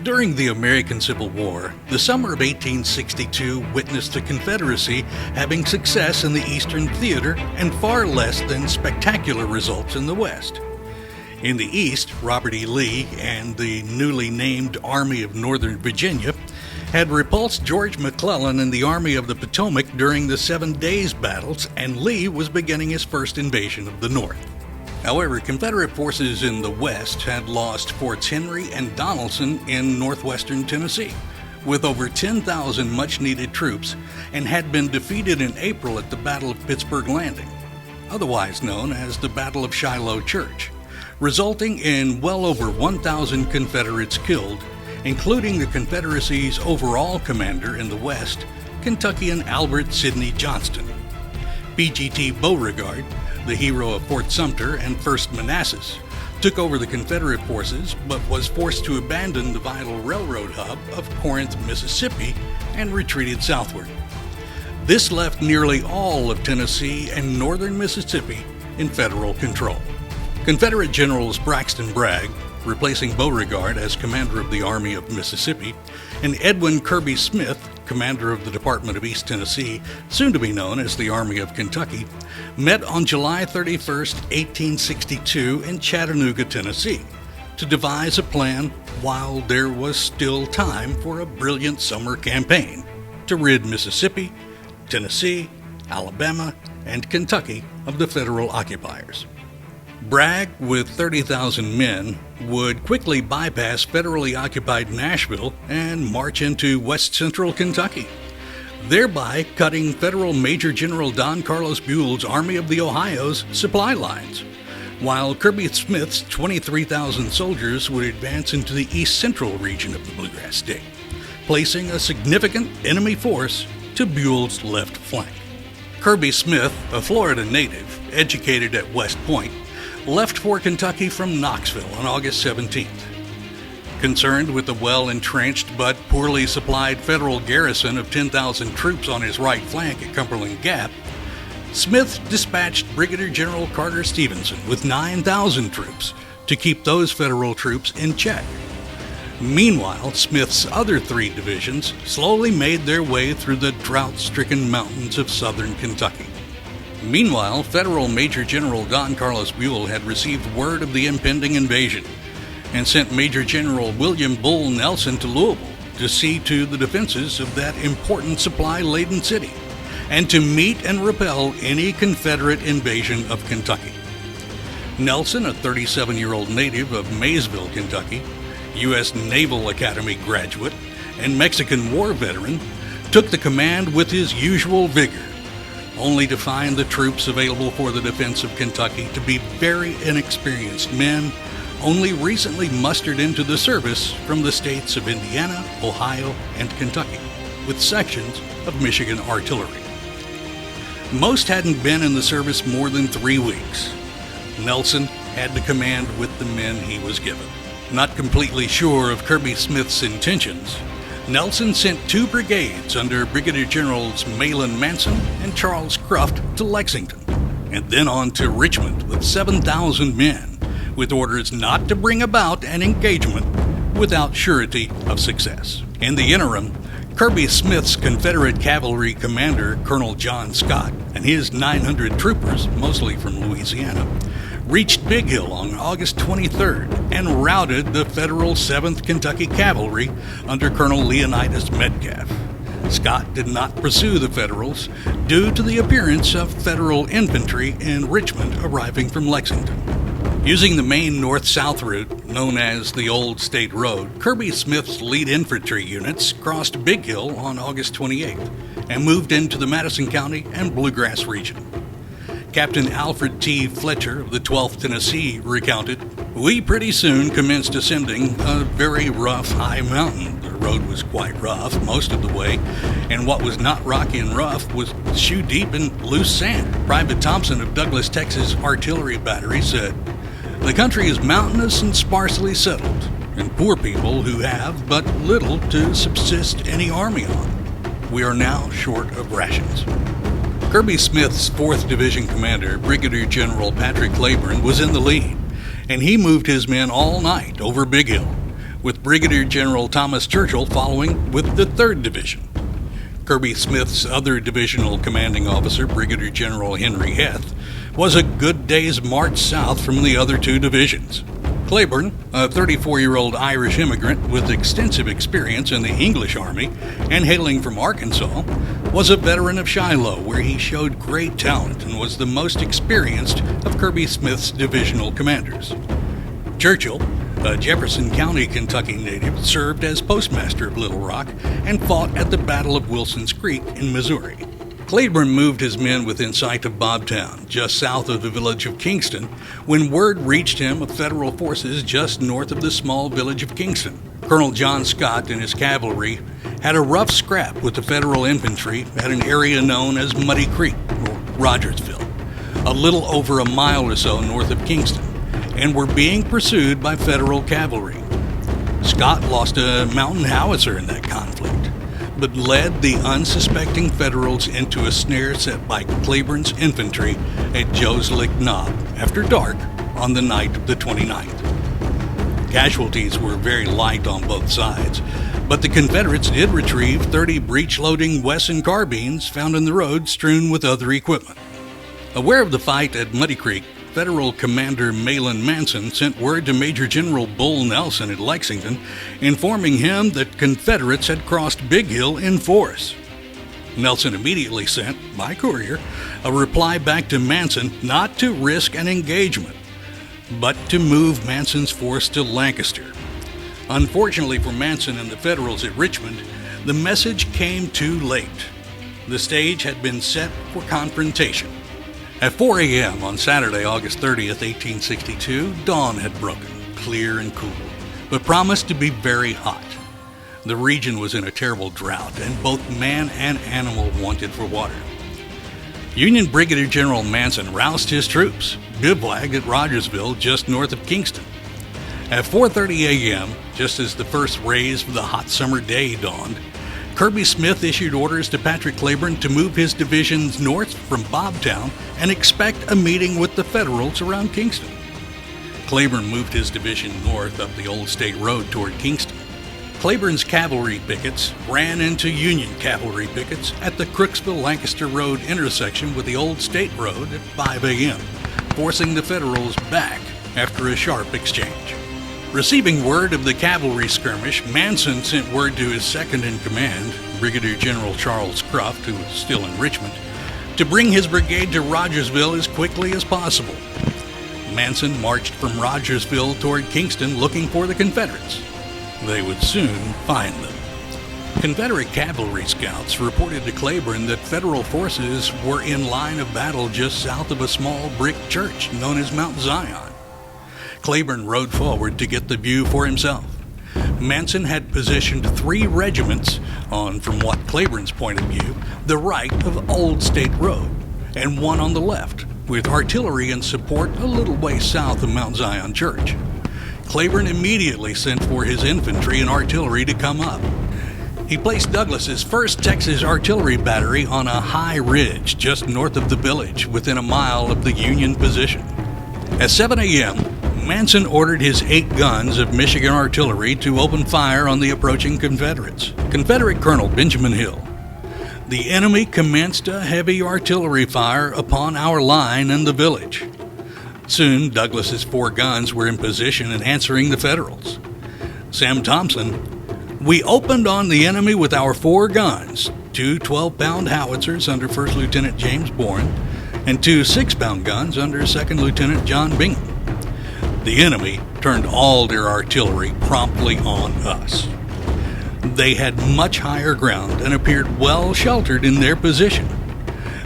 During the American Civil War, the summer of 1862 witnessed the Confederacy having success in the Eastern Theater and far less than spectacular results in the West. In the East, Robert E. Lee and the newly named Army of Northern Virginia had repulsed George McClellan and the Army of the Potomac during the 7 Days battles, and Lee was beginning his first invasion of the North. However, Confederate forces in the West had lost Forts Henry and Donelson in northwestern Tennessee, with over 10,000 much-needed troops, and had been defeated in April at the Battle of Pittsburgh Landing, otherwise known as the Battle of Shiloh Church, resulting in well over 1,000 Confederates killed, including the Confederacy's overall commander in the West, Kentuckian Albert Sidney Johnston. B.G.T. Beauregard, the hero of Fort Sumter and First Manassas, took over the Confederate forces but was forced to abandon the vital railroad hub of Corinth, Mississippi, and retreated southward. This left nearly all of Tennessee and northern Mississippi in federal control. Confederate Generals Braxton Bragg, replacing Beauregard as commander of the Army of Mississippi, and Edwin Kirby Smith, commander of the Department of East Tennessee, soon to be known as the Army of Kentucky, met on July 31, 1862 in Chattanooga, Tennessee, to devise a plan while there was still time for a brilliant summer campaign to rid Mississippi, Tennessee, Alabama, and Kentucky of the federal occupiers. Bragg, with 30,000 men, would quickly bypass federally occupied Nashville and march into west-central Kentucky, thereby cutting Federal Major General Don Carlos Buell's Army of the Ohio's supply lines, while Kirby Smith's 23,000 soldiers would advance into the east-central region of the Bluegrass State, placing a significant enemy force to Buell's left flank. Kirby Smith, a Florida native, educated at West Point, left for Kentucky from Knoxville on August 17th. Concerned with the well-entrenched but poorly supplied federal garrison of 10,000 troops on his right flank at Cumberland Gap, Smith dispatched Brigadier General Carter Stevenson with 9,000 troops to keep those federal troops in check. Meanwhile, Smith's other 3 divisions slowly made their way through the drought-stricken mountains of southern Kentucky. Meanwhile, Federal Major General Don Carlos Buell had received word of the impending invasion and sent Major General William Bull Nelson to Louisville to see to the defenses of that important supply-laden city and to meet and repel any Confederate invasion of Kentucky. Nelson, a 37-year-old native of Maysville, Kentucky, U.S. Naval Academy graduate, and Mexican War veteran, took the command with his usual vigor, only to find the troops available for the defense of Kentucky to be very inexperienced men, only recently mustered into the service from the states of Indiana, Ohio, and Kentucky, with sections of Michigan artillery. Most hadn't been in the service more than 3 weeks. Nelson had the command with the men he was given. Not completely sure of Kirby Smith's intentions, Nelson sent 2 brigades under Brigadier Generals Mahlon Manson and Charles Cruft to Lexington, and then on to Richmond with 7,000 men, with orders not to bring about an engagement without surety of success. In the interim, Kirby Smith's Confederate cavalry commander, Colonel John Scott, and his 900 troopers, mostly from Louisiana, reached Big Hill on August 23rd and routed the Federal 7th Kentucky Cavalry under Colonel Leonidas Metcalf. Scott did not pursue the Federals due to the appearance of Federal infantry in Richmond arriving from Lexington. Using the main north-south route, known as the Old State Road, Kirby Smith's lead infantry units crossed Big Hill on August 28th and moved into the Madison County and Bluegrass region. Captain Alfred T. Fletcher of the 12th Tennessee recounted, "We pretty soon commenced ascending a very rough high mountain. The road was quite rough most of the way, and what was not rocky and rough was shoe-deep in loose sand." Private Thompson of Douglas, Texas Artillery Battery said, "The country is mountainous and sparsely settled, and poor people who have but little to subsist any army on. We are now short of rations." Kirby Smith's 4th Division commander, Brigadier General Patrick Cleburne, was in the lead, and he moved his men all night over Big Hill, with Brigadier General Thomas Churchill following with the 3rd Division. Kirby Smith's other divisional commanding officer, Brigadier General Henry Heth, was a good day's march south from the other 2 divisions. Claiborne, a 34-year-old Irish immigrant with extensive experience in the English Army and hailing from Arkansas, was a veteran of Shiloh, where he showed great talent and was the most experienced of Kirby Smith's divisional commanders. Churchill, a Jefferson County, Kentucky native, served as postmaster of Little Rock and fought at the Battle of Wilson's Creek in Missouri. Claiborne moved his men within sight of Bobtown, just south of the village of Kingston, when word reached him of Federal forces just north of the small village of Kingston. Colonel John Scott and his cavalry had a rough scrap with the Federal infantry at an area known as Muddy Creek, or Rogersville, a little over a mile or so north of Kingston, and were being pursued by Federal cavalry. Scott lost a mountain howitzer in that conflict, but led the unsuspecting Federals into a snare set by Claiborne's infantry at Joe's Lick Knob after dark on the night of the 29th. Casualties were very light on both sides, but the Confederates did retrieve 30 breech-loading Wesson carbines found in the road strewn with other equipment. Aware of the fight at Muddy Creek, Federal Commander Mahlon Manson sent word to Major General Bull Nelson at Lexington, informing him that Confederates had crossed Big Hill in force. Nelson immediately sent, by courier, a reply back to Manson not to risk an engagement, but to move Manson's force to Lancaster. Unfortunately for Manson and the Federals at Richmond, the message came too late. The stage had been set for confrontation. At 4 a.m. on Saturday, August 30th, 1862, dawn had broken, clear and cool, but promised to be very hot. The region was in a terrible drought, and both man and animal wanted for water. Union Brigadier General Manson roused his troops, bivouacked at Rogersville, just north of Kingston. At 4:30 a.m., just as the first rays of the hot summer day dawned, Kirby Smith issued orders to Patrick Claiborne to move his divisions north from Bobtown and expect a meeting with the Federals around Kingston. Claiborne moved his division north up the Old State Road toward Kingston. Claiborne's cavalry pickets ran into Union cavalry pickets at the Crooksville-Lancaster Road intersection with the Old State Road at 5 a.m., forcing the Federals back after a sharp exchange. Receiving word of the cavalry skirmish, Manson sent word to his second-in-command, Brigadier General Charles Cruft, who was still in Richmond, to bring his brigade to Rogersville as quickly as possible. Manson marched from Rogersville toward Kingston looking for the Confederates. They would soon find them. Confederate cavalry scouts reported to Claiborne that Federal forces were in line of battle just south of a small brick church known as Mount Zion. Claiborne rode forward to get the view for himself. Manson had positioned 3 regiments on, from what Claiborne's point of view, the right of Old State Road, and 1 on the left, with artillery in support a little way south of Mount Zion Church. Claiborne immediately sent for his infantry and artillery to come up. He placed Douglas's 1st Texas Artillery Battery on a high ridge just north of the village, within a mile of the Union position. At 7 a.m., Manson ordered his 8 guns of Michigan artillery to open fire on the approaching Confederates. Confederate Colonel Benjamin Hill: "The enemy commenced a heavy artillery fire upon our line in the village." Soon, Douglas's 4 guns were in position and answering the Federals. Sam Thompson: "We opened on the enemy with our 4 guns, 2 12-pound howitzers under 1st Lieutenant James Bourne, and 2 6-pound guns under 2nd Lieutenant John Bingham. The enemy turned all their artillery promptly on us. They had much higher ground and appeared well sheltered in their position.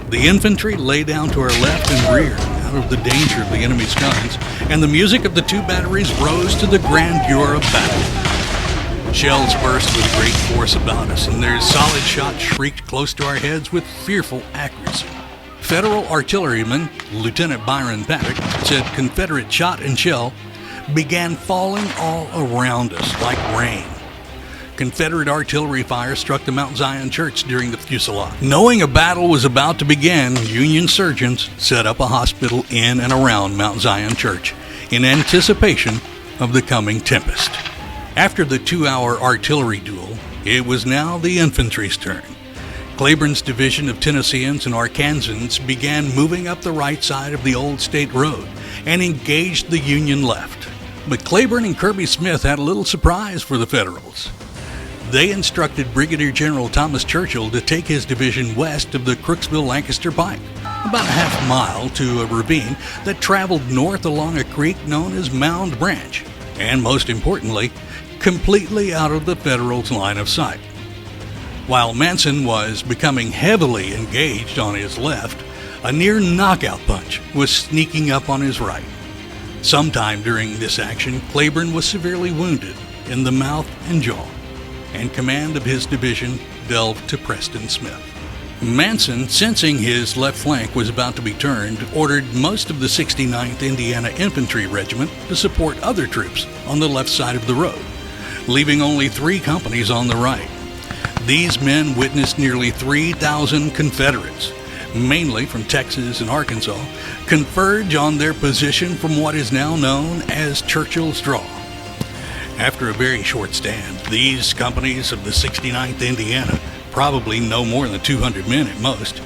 The infantry lay down to our left and rear, out of the danger of the enemy's guns, and the music of the 2 batteries rose to the grandeur of battle. Shells burst with great force about us, and their solid shot shrieked close to our heads with fearful accuracy. Federal artilleryman Lieutenant Byron Paddock said Confederate shot and shell began falling all around us like rain. Confederate artillery fire struck the Mount Zion Church during the fusillade. Knowing a battle was about to begin, Union surgeons set up a hospital in and around Mount Zion Church in anticipation of the coming tempest. After the 2-hour artillery duel, it was now the infantry's turn. Cleburne's division of Tennesseans and Arkansans began moving up the right side of the old state road and engaged the Union left. But Cleburne and Kirby Smith had a little surprise for the Federals. They instructed Brigadier General Thomas Churchill to take his division west of the Crooksville-Lancaster Pike, about a half mile to a ravine that traveled north along a creek known as Mound Branch, and most importantly, completely out of the Federals' line of sight. While Manson was becoming heavily engaged on his left, a near knockout punch was sneaking up on his right. Sometime during this action, Cleburne was severely wounded in the mouth and jaw, and command of his division delved to Preston Smith. Manson, sensing his left flank was about to be turned, ordered most of the 69th Indiana Infantry Regiment to support other troops on the left side of the road, leaving only 3 companies on the right. These men witnessed nearly 3,000 Confederates, mainly from Texas and Arkansas, converge on their position from what is now known as Churchill's Draw. After a very short stand, these companies of the 69th Indiana, probably no more than 200 men at most,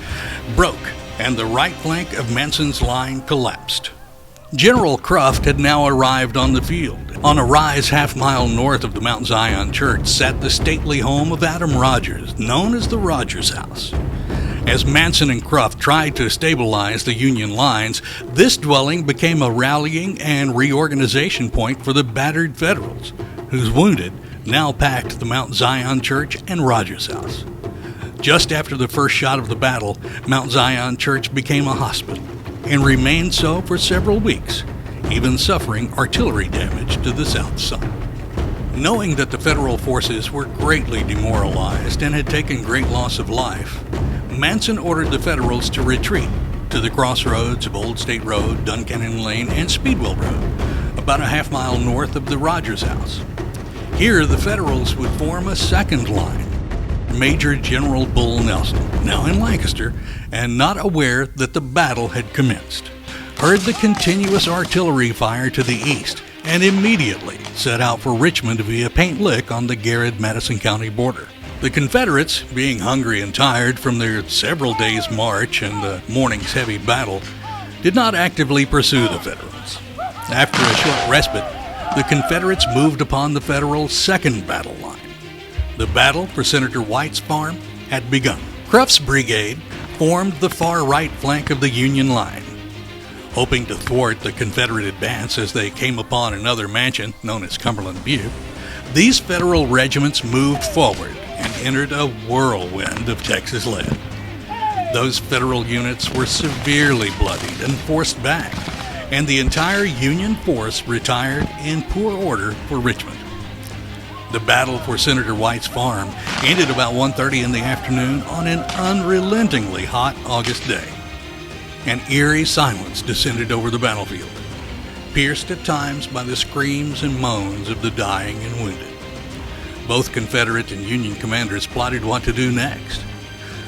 broke, and the right flank of Manson's line collapsed. General Cruft had now arrived on the field. On a rise half-mile north of the Mount Zion Church sat the stately home of Adam Rogers, known as the Rogers House. As Manson and Cruft tried to stabilize the Union lines, this dwelling became a rallying and reorganization point for the battered Federals, whose wounded now packed the Mount Zion Church and Rogers House. Just after the first shot of the battle, Mount Zion Church became a hospital, and remained so for several weeks, even suffering artillery damage to the south side. Knowing that the Federal forces were greatly demoralized and had taken great loss of life, Manson ordered the Federals to retreat to the crossroads of Old State Road, Duncannon Lane, and Speedwell Road, about a half mile north of the Rogers House. Here, the Federals would form a second line. Major General Bull Nelson, now in Lancaster, and not aware that the battle had commenced, heard the continuous artillery fire to the east and immediately set out for Richmond via Paint Lick on the Garrett-Madison County border. The Confederates, being hungry and tired from their several days' march and the morning's heavy battle, did not actively pursue the Federals. After a short respite, the Confederates moved upon the Federal second battle line. The battle for Senator White's farm had begun. Cruft's brigade formed the far right flank of the Union line. Hoping to thwart the Confederate advance as they came upon another mansion known as Cumberland View, these Federal regiments moved forward and entered a whirlwind of Texas lead. Those Federal units were severely bloodied and forced back, and the entire Union force retired in poor order for Richmond. The battle for Senator White's farm ended about 1:30 in the afternoon on an unrelentingly hot August day. An eerie silence descended over the battlefield, pierced at times by the screams and moans of the dying and wounded. Both Confederate and Union commanders plotted what to do next.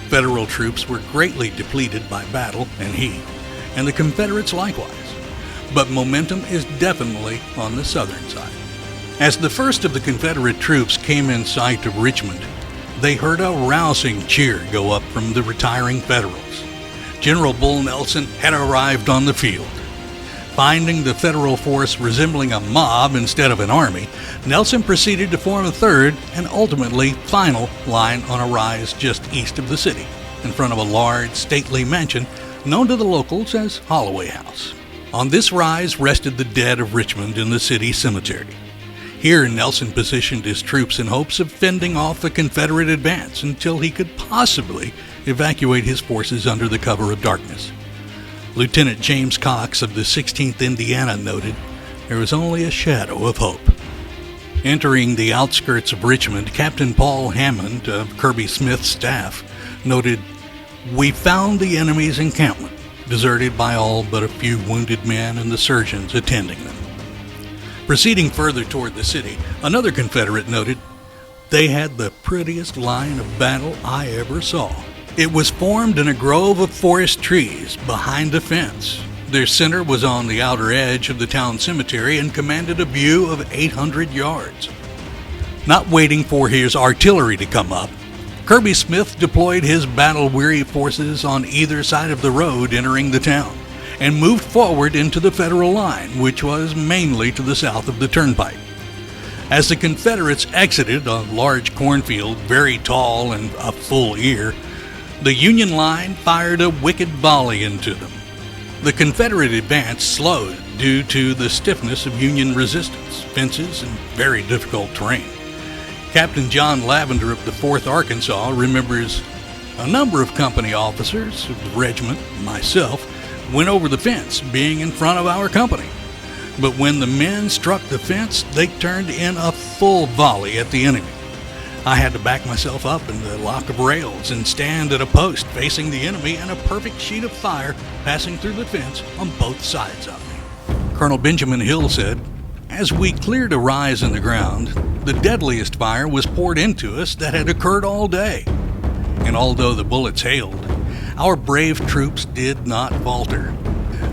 Federal troops were greatly depleted by battle and heat, and the Confederates likewise. But momentum is definitely on the southern side. As the first of the Confederate troops came in sight of Richmond, they heard a rousing cheer go up from the retiring Federals. General Bull Nelson had arrived on the field. Finding the Federal force resembling a mob instead of an army, Nelson proceeded to form a third and ultimately final line on a rise just east of the city, in front of a large, stately mansion known to the locals as Holloway House. On this rise rested the dead of Richmond in the city cemetery. Here, Nelson positioned his troops in hopes of fending off the Confederate advance until he could possibly evacuate his forces under the cover of darkness. Lieutenant James Cox of the 16th Indiana noted, "There was only a shadow of hope." Entering the outskirts of Richmond, Captain Paul Hammond of Kirby Smith's staff noted, "We found the enemy's encampment, deserted by all but a few wounded men and the surgeons attending them." Proceeding further toward the city, another Confederate noted, "They had the prettiest line of battle I ever saw. It was formed in a grove of forest trees behind a fence. Their center was on the outer edge of the town cemetery and commanded a view of 800 yards. Not waiting for his artillery to come up, Kirby Smith deployed his battle-weary forces on either side of the road entering the town, and moved forward into the Federal line, which was mainly to the south of the turnpike. As the Confederates exited a large cornfield, very tall and a full ear, the Union line fired a wicked volley into them. The Confederate advance slowed due to the stiffness of Union resistance, fences, and very difficult terrain. Captain John Lavender of the 4th Arkansas remembers a number of company officers of the regiment, myself, went over the fence, being in front of our company. But when the men struck the fence, they turned in a full volley at the enemy. I had to back myself up in the lock of rails and stand at a post facing the enemy, and a perfect sheet of fire passing through the fence on both sides of me. Colonel Benjamin Hill said, "As we cleared a rise in the ground, the deadliest fire was poured into us that had occurred all day. And although the bullets hailed, our brave troops did not falter."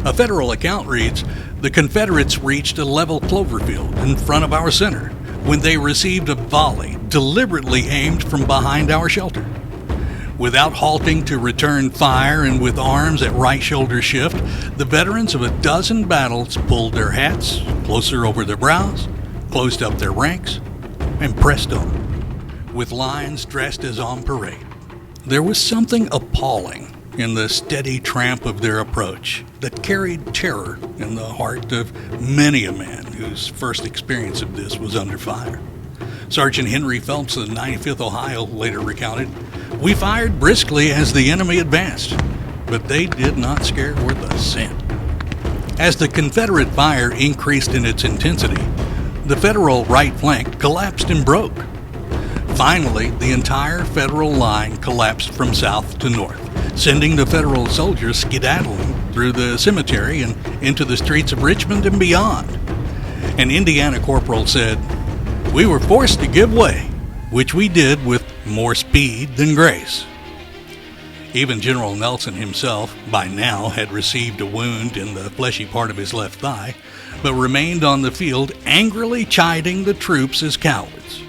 A Federal account reads, "The Confederates reached a level clover field in front of our center when they received a volley deliberately aimed from behind our shelter. Without halting to return fire and with arms at right shoulder shift, the veterans of a dozen battles pulled their hats closer over their brows, closed up their ranks, and pressed on, with lines dressed as on parade." There was something appalling in the steady tramp of their approach that carried terror in the heart of many a man whose first experience of this was under fire. Sergeant Henry Phelps of the 95th Ohio later recounted, "We fired briskly as the enemy advanced, but they did not scare worth a cent." As the Confederate fire increased in its intensity, the Federal right flank collapsed and broke. Finally, the entire Federal line collapsed from south to north, sending the Federal soldiers skedaddling through the cemetery and into the streets of Richmond and beyond. An Indiana corporal said, "We were forced to give way, which we did with more speed than grace." Even General Nelson himself, by now, had received a wound in the fleshy part of his left thigh, but remained on the field angrily chiding the troops as cowards.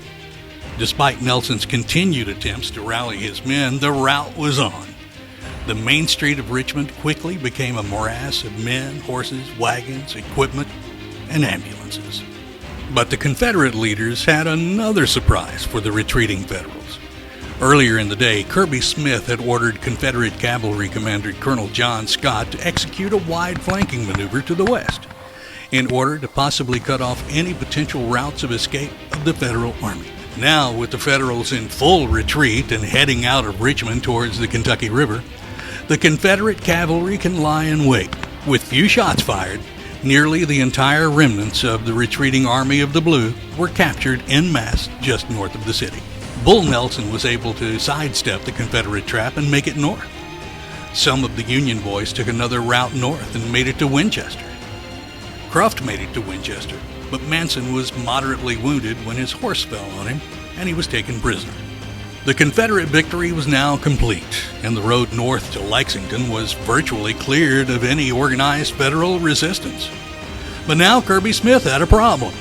Despite Nelson's continued attempts to rally his men, the rout was on. The main street of Richmond quickly became a morass of men, horses, wagons, equipment, and ambulances. But the Confederate leaders had another surprise for the retreating Federals. Earlier in the day, Kirby Smith had ordered Confederate Cavalry Commander Colonel John Scott to execute a wide flanking maneuver to the west, in order to possibly cut off any potential routes of escape of the Federal Army. Now, with the Federals in full retreat and heading out of Richmond towards the Kentucky River, the Confederate cavalry can lie in wait. With few shots fired, nearly the entire remnants of the retreating Army of the Blue were captured en masse just north of the city. Bull Nelson was able to sidestep the Confederate trap and make it north. Some of the Union boys took another route north and made it to Winchester. Cruft made it to Winchester, but Manson was moderately wounded when his horse fell on him, and he was taken prisoner. The Confederate victory was now complete, and the road north to Lexington was virtually cleared of any organized Federal resistance. But now Kirby Smith had a problem.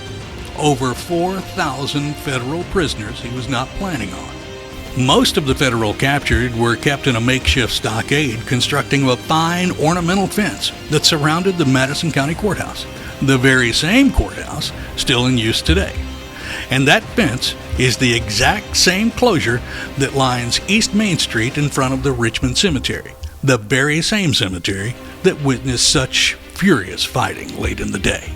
Over 4,000 Federal prisoners he was not planning on. Most of the Federal captured were kept in a makeshift stockade constructing a fine ornamental fence that surrounded the Madison County Courthouse, the very same courthouse still in use today. And that fence is the exact same closure that lines East Main Street in front of the Richmond Cemetery, the very same cemetery that witnessed such furious fighting late in the day.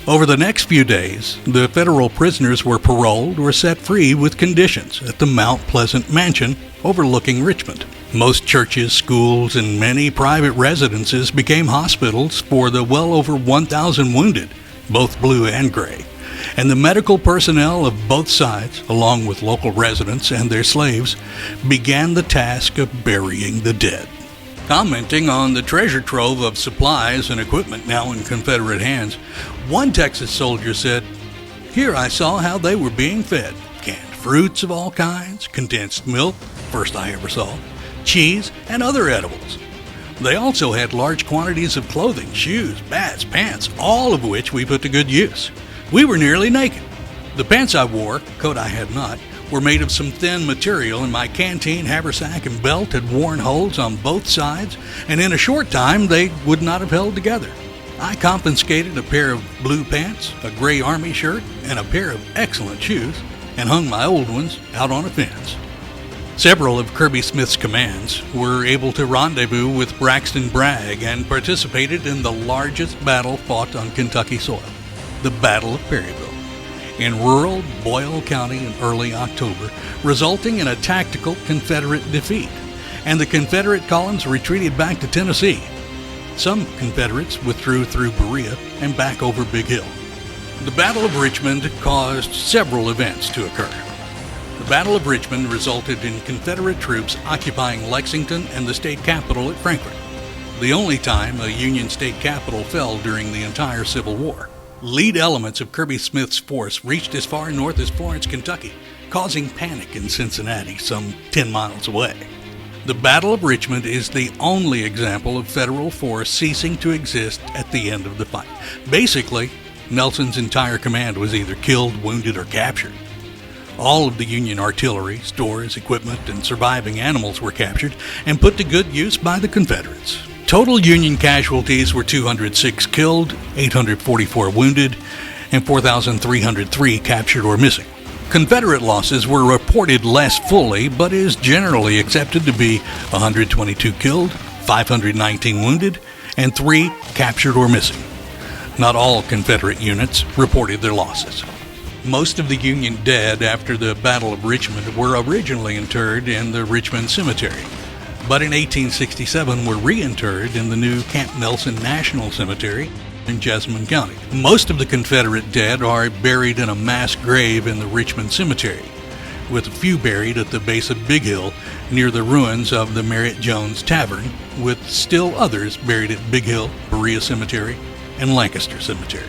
Over the next few days, the Federal prisoners were paroled or set free with conditions at the Mount Pleasant Mansion overlooking Richmond. Most churches, schools, and many private residences became hospitals for the well over 1,000 wounded, both blue and gray. And the medical personnel of both sides, along with local residents and their slaves, began the task of burying the dead. Commenting on the treasure trove of supplies and equipment now in Confederate hands, one Texas soldier said, "Here I saw how they were being fed. Canned fruits of all kinds, condensed milk, first I ever saw, cheese, and other edibles. They also had large quantities of clothing, shoes, bats, pants, all of which we put to good use. We were nearly naked. The pants I wore, coat I had not, were made of some thin material, and my canteen, haversack, and belt had worn holes on both sides, and in a short time they would not have held together. I confiscated a pair of blue pants, a gray army shirt, and a pair of excellent shoes, and hung my old ones out on a fence. Several of Kirby Smith's commands were able to rendezvous with Braxton Bragg and participated in the largest battle fought on Kentucky soil, the Battle of Perryville, in rural Boyle County in early October, resulting in a tactical Confederate defeat, and the Confederate columns retreated back to Tennessee. Some Confederates withdrew through Berea and back over Big Hill. The Battle of Richmond caused several events to occur. The Battle of Richmond resulted in Confederate troops occupying Lexington and the state capital at Frankfort, the only time a Union state capital fell during the entire Civil War. Lead elements of Kirby Smith's force reached as far north as Florence, Kentucky, causing panic in Cincinnati, some 10 miles away. The Battle of Richmond is the only example of Federal force ceasing to exist at the end of the fight. Basically, Nelson's entire command was either killed, wounded, or captured. All of the Union artillery, stores, equipment, and surviving animals were captured and put to good use by the Confederates. Total Union casualties were 206 killed, 844 wounded, and 4,303 captured or missing. Confederate losses were reported less fully, but is generally accepted to be 122 killed, 519 wounded, and 3 captured or missing. Not all Confederate units reported their losses. Most of the Union dead after the Battle of Richmond were originally interred in the Richmond Cemetery, but in 1867 were reinterred in the new Camp Nelson National Cemetery in Jessamine County. Most of the Confederate dead are buried in a mass grave in the Richmond Cemetery, with a few buried at the base of Big Hill near the ruins of the Merritt Jones Tavern, with still others buried at Big Hill, Berea Cemetery, and Lancaster Cemetery.